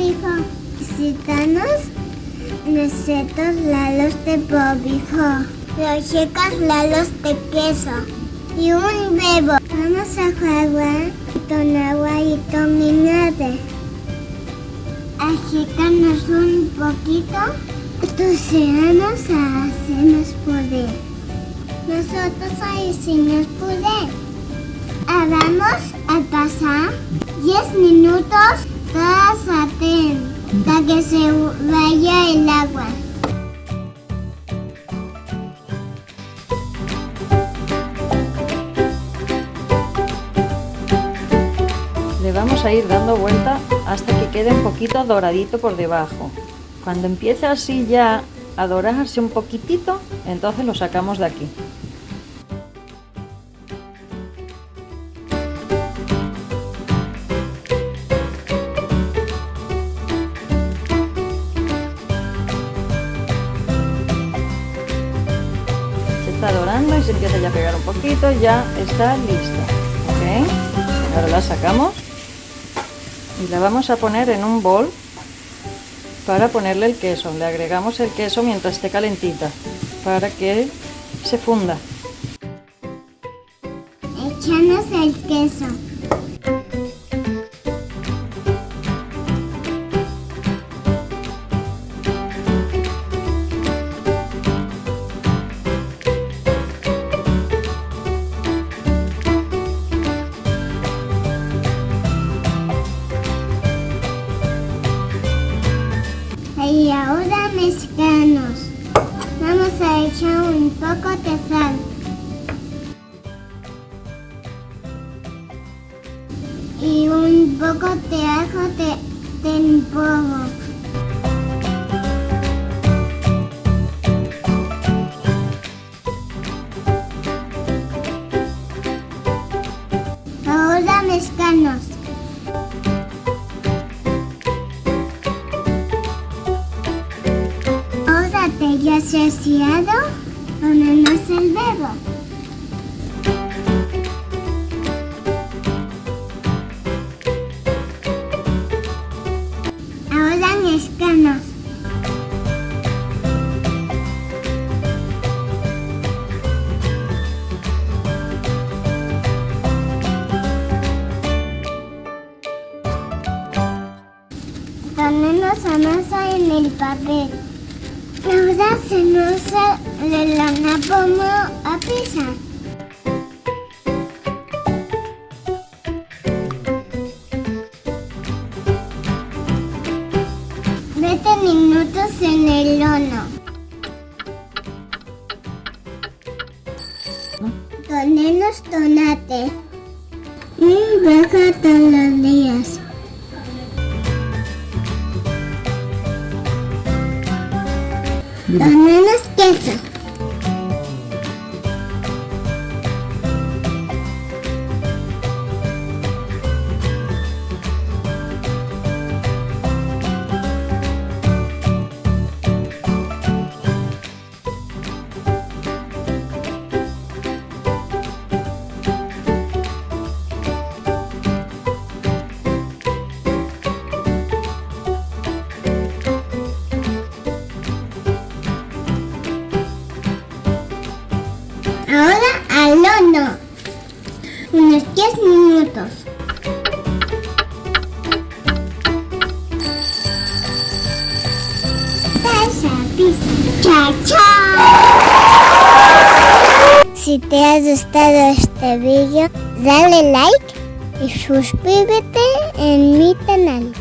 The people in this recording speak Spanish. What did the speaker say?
hijo. Visitanos nosotros lalos de bobijo, los chicos lalos de queso y un bebo. Vamos a jugar con agua y con vinagre. Agítanos un poquito, troceanos a hacernos puré. Nosotros hicimos puré. Vamos a pasar 10 minutos cada sartén hasta que se vaya el agua. Le vamos a ir dando vuelta hasta que quede un poquito doradito por debajo. Cuando empiece así ya a dorarse un poquitito, entonces lo sacamos de aquí. Se está dorando y se empieza ya a pegar un poquito, ya está lista. ¿Ok? Ahora la sacamos y la vamos a poner en un bol para ponerle el queso. Le agregamos el queso mientras esté calentita para que se funda. Echamos el queso. Y ahora mezclamos. Vamos a echar un poco de sal. Y un poco de ajo en polvo. Ahora mezclamos. Ya saciado, ponemos el bebo. Ahora mezclamos. Ponemos la masa en el papel. Ahora se nos la ponemos a pisar. Minutos en el horno. Ponemos tomate. Y baja todos los días. Ponemos queso. Ahora al horno, unos 10 minutos. ¡Chao, chao! Si te ha gustado este vídeo, dale like y suscríbete en mi canal.